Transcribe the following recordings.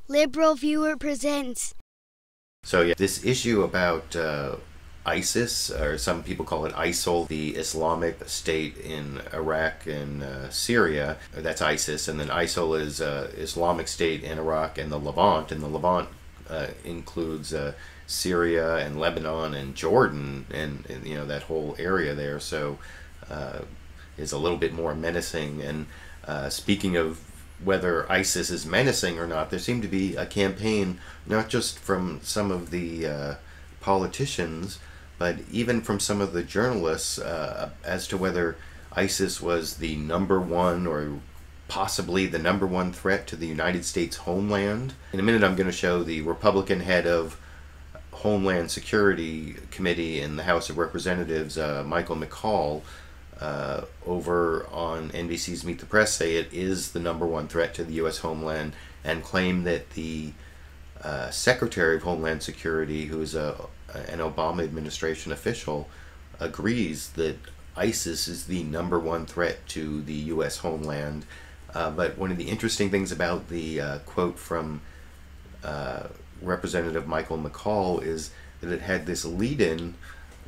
Liberal Viewer presents. So yeah, this issue about ISIS, or some people call it ISIL, the Islamic State in Iraq and Syria, that's ISIS, and then ISIL is Islamic State in Iraq and the Levant, includes Syria and Lebanon and Jordan and you know, that whole area there, so is a little bit more menacing. And speaking of whether ISIS is menacing or not, there seemed to be a campaign, not just from some of the politicians, but even from some of the journalists, as to whether ISIS was the number one or possibly the number one threat to the United States homeland. In a minute I'm going to show the Republican head of Homeland Security Committee in the House of Representatives, Michael McCaul, over on NBC's Meet the Press, say it is the number one threat to the U.S. homeland, and claim that the Secretary of Homeland Security, who is an Obama administration official, agrees that ISIS is the number one threat to the U.S. homeland. But one of the interesting things about the quote from Representative Michael McCaul is that it had this lead-in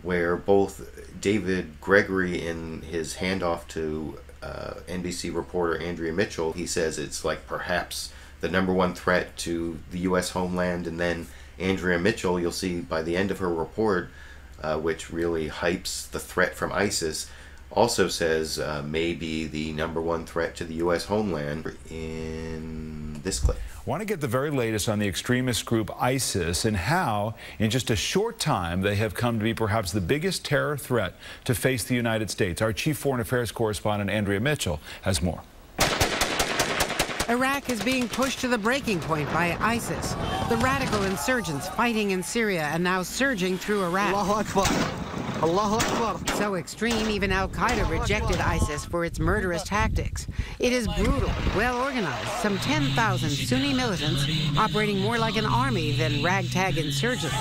where both David Gregory, in his handoff to NBC reporter Andrea Mitchell, he says it's like perhaps the number one threat to the U.S. homeland, and then Andrea Mitchell, you'll see by the end of her report, which really hypes the threat from ISIS, also says maybe the number one threat to the U.S. homeland in this clip. I want to get the very latest on the extremist group ISIS and how, in just a short time, they have come to be perhaps the biggest terror threat to face the United States. Our chief foreign affairs correspondent, Andrea Mitchell, has more. Iraq is being pushed to the breaking point by ISIS. The radical insurgents fighting in Syria and now surging through Iraq. Allahu Akbar. Allahu Akbar. So extreme, even Al-Qaeda rejected ISIS for its murderous tactics. It is brutal, well-organized, some 10,000 Sunni militants operating more like an army than ragtag insurgents,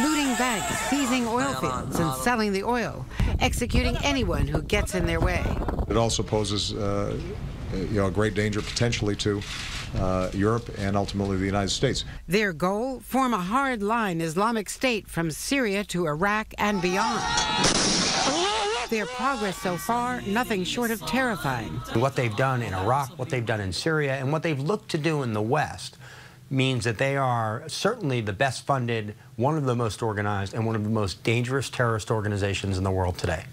looting banks, seizing oil fields, and selling the oil, executing anyone who gets in their way. It also poses a great danger potentially to Europe and ultimately the United States. Their goal? Form a hard-line Islamic State from Syria to Iraq and beyond. Their progress so far, nothing short of terrifying. What they've done in Iraq, what they've done in Syria, and what they've looked to do in the West means that they are certainly the best funded, one of the most organized, and one of the most dangerous terrorist organizations in the world today.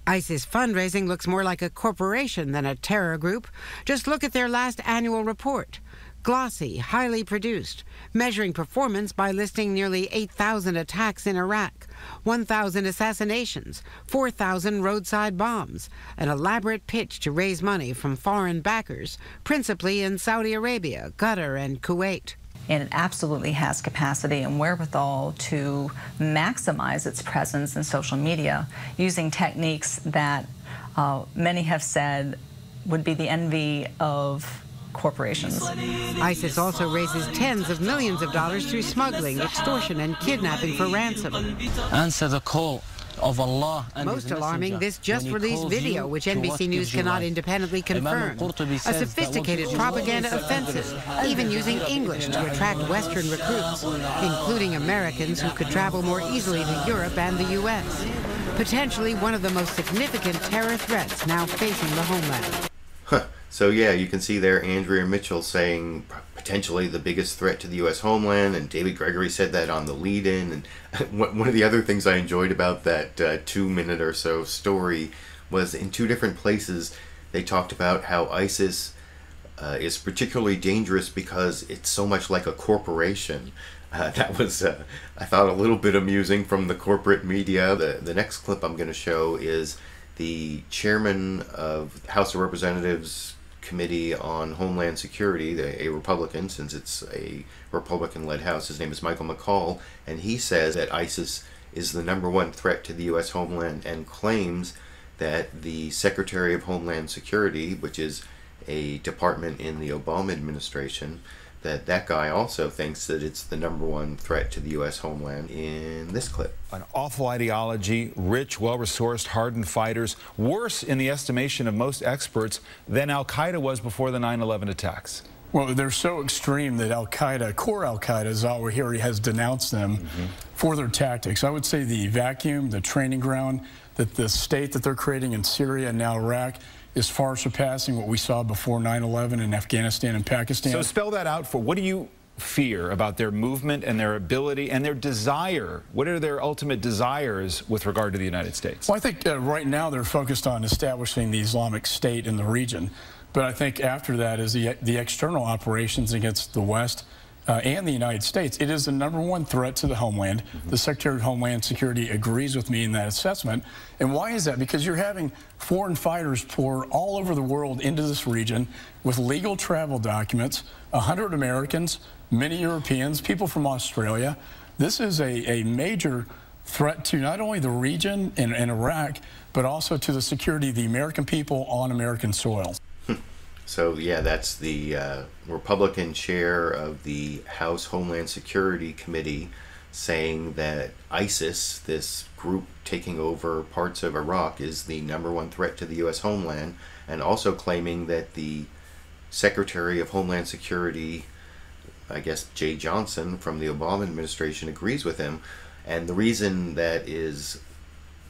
ISIS fundraising looks more like a corporation than a terror group. Just look at their last annual report. Glossy, highly produced, measuring performance by listing nearly 8,000 attacks in Iraq, 1,000 assassinations, 4,000 roadside bombs, an elaborate pitch to raise money from foreign backers, principally in Saudi Arabia, Qatar, and Kuwait. And it absolutely has capacity and wherewithal to maximize its presence in social media using techniques that many have said would be the envy of corporations. ISIS also raises tens of millions of dollars through smuggling, extortion, and kidnapping for ransom. Answer the call of Allah and most alarming, this just released video, which NBC News cannot independently confirm. A sophisticated propaganda offensive, even using English to attract Western recruits, including Americans who could travel more easily to Europe and the U.S. Potentially one of the most significant terror threats now facing the homeland. So yeah, you can see there Andrea Mitchell saying potentially the biggest threat to the U.S. homeland, and David Gregory said that on the lead-in. And one of the other things I enjoyed about that 2-minute or so story was in two different places they talked about how ISIS is particularly dangerous because it's so much like a corporation. That was, I thought, a little bit amusing from the corporate media. The next clip I'm going to show is the chairman of House of Representatives Committee on Homeland Security, a Republican, since it's a Republican-led House. His name is Michael McCaul, and he says that ISIS is the number one threat to the U.S. homeland, and claims that the Secretary of Homeland Security, which is a department in the Obama administration, that guy also thinks that it's the number one threat to the U.S. homeland in this clip. An awful ideology, rich, well-resourced, hardened fighters, worse in the estimation of most experts than Al-Qaeda was before the 9/11 attacks. Well, they're so extreme that Al-Qaeda, core Al-Qaeda, Zawahiri, has denounced them for their tactics. I would say the vacuum, the training ground, that the state that they're creating in Syria and now Iraq is far surpassing what we saw before 9/11 in Afghanistan and Pakistan. So spell that out what do you fear about their movement and their ability and their desire? What are their ultimate desires with regard to the United States? Well, I think right now they're focused on establishing the Islamic State in the region. But I think after that is the external operations against the West and the United States. It is the #1 threat to the homeland. The Secretary of Homeland Security agrees with me in that assessment. And why is that? Because you're having foreign fighters pour all over the world into this region with legal travel documents, 100 Americans, many Europeans, people from Australia. This is a major threat to not only the region in Iraq, but also to the security of the American people on American soil. So yeah, that's the Republican chair of the House Homeland Security Committee saying that ISIS, this group taking over parts of Iraq, is the #1 threat to the U.S. homeland, and also claiming that the Secretary of Homeland Security, I guess Jay Johnson from the Obama administration, agrees with him. And the reason that is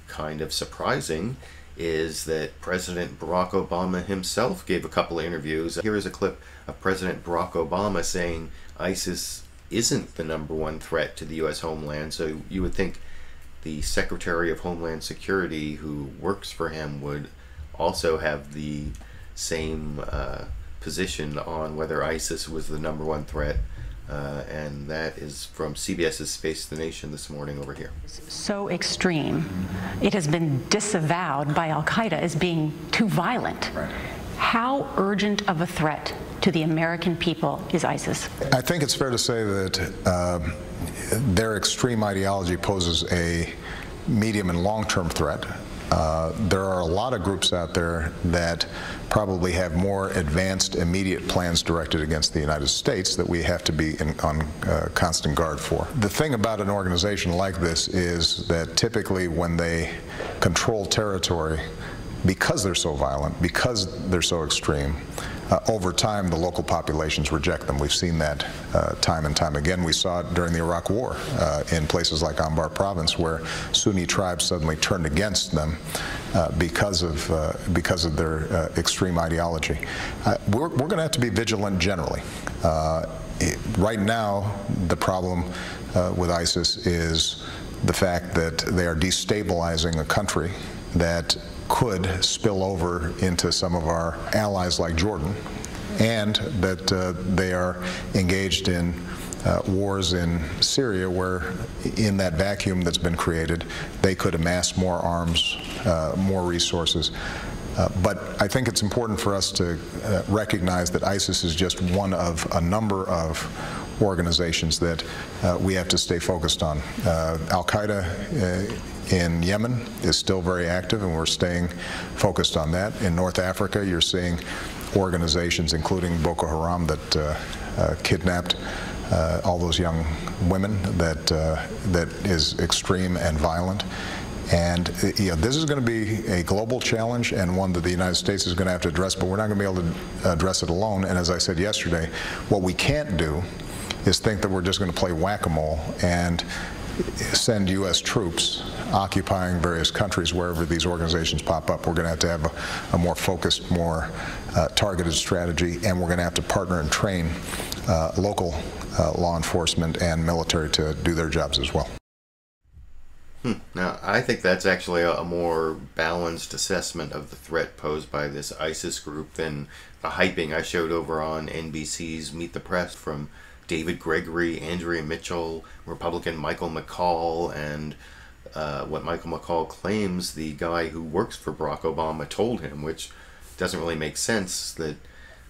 kind of surprising is that President Barack Obama himself gave a couple of interviews. Here is a clip of President Barack Obama saying ISIS isn't the #1 threat to the U.S. homeland. So you would think the Secretary of Homeland Security who works for him would also have the same position on whether ISIS was the #1 threat. And that is from CBS's Face the Nation this morning over here. So extreme. It has been disavowed by Al-Qaeda as being too violent. Right. How urgent of a threat to the American people is ISIS? I think it's fair to say that their extreme ideology poses a medium and long-term threat. There are a lot of groups out there that probably have more advanced immediate plans directed against the United States that we have to be on constant guard for. The thing about an organization like this is that typically when they control territory, because they're so violent, because they're so extreme, over time the local populations reject them. We've seen that time and time again. We saw it during the Iraq War in places like Anbar province, where Sunni tribes suddenly turned against them because of their extreme ideology. We're going to have to be vigilant generally. Right now, the problem with ISIS is the fact that they are destabilizing a country that could spill over into some of our allies like Jordan, and that they are engaged in wars in Syria where, in that vacuum that's been created, they could amass more arms, more resources. But I think it's important for us to recognize that ISIS is just one of a number of organizations that we have to stay focused on. Al-Qaeda in Yemen is still very active, and we're staying focused on that. In North Africa, you're seeing organizations, including Boko Haram, that kidnapped all those young women, that is extreme and violent. And this is going to be a global challenge, and one that the United States is going to have to address, but we're not going to be able to address it alone. And as I said yesterday, what we can't do is think that we're just going to play whack-a-mole and send U.S. troops occupying various countries wherever these organizations pop up. We're going to have a more focused, more targeted strategy, and we're going to have to partner and train local law enforcement and military to do their jobs as well. Now, I think that's actually a more balanced assessment of the threat posed by this ISIS group than the hyping I showed over on NBC's Meet the Press from David Gregory, Andrea Mitchell, Republican Michael McCall, and what Michael McCall claims the guy who works for Barack Obama told him, which doesn't really make sense, that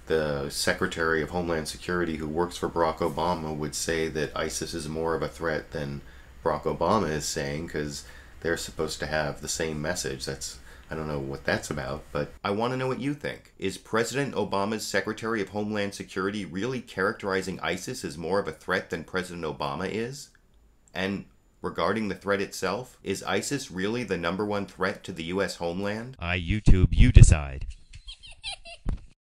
the Secretary of Homeland Security who works for Barack Obama would say that ISIS is more of a threat than Barack Obama is saying, because they're supposed to have the same message. I don't know what that's about, but I want to know what you think. Is President Obama's Secretary of Homeland Security really characterizing ISIS as more of a threat than President Obama is? And regarding the threat itself, is ISIS really the #1 threat to the U.S. homeland? YouTube, you decide.